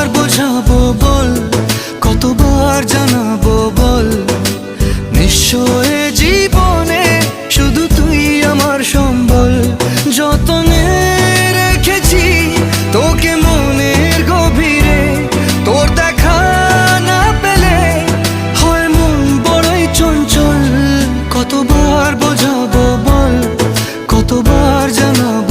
কতবার বোঝাবো বল, কতবার জানাবো বল, নিঃস্ব এ জীবনে শুধু তুই আমার সম্বল। যতনে রেখেছি তোকে মনের গভীরে, তোর দেখা না পেলে হয় মন বড়ই চঞ্চল। কতবার বোঝাবো বল, কতবার জানাবো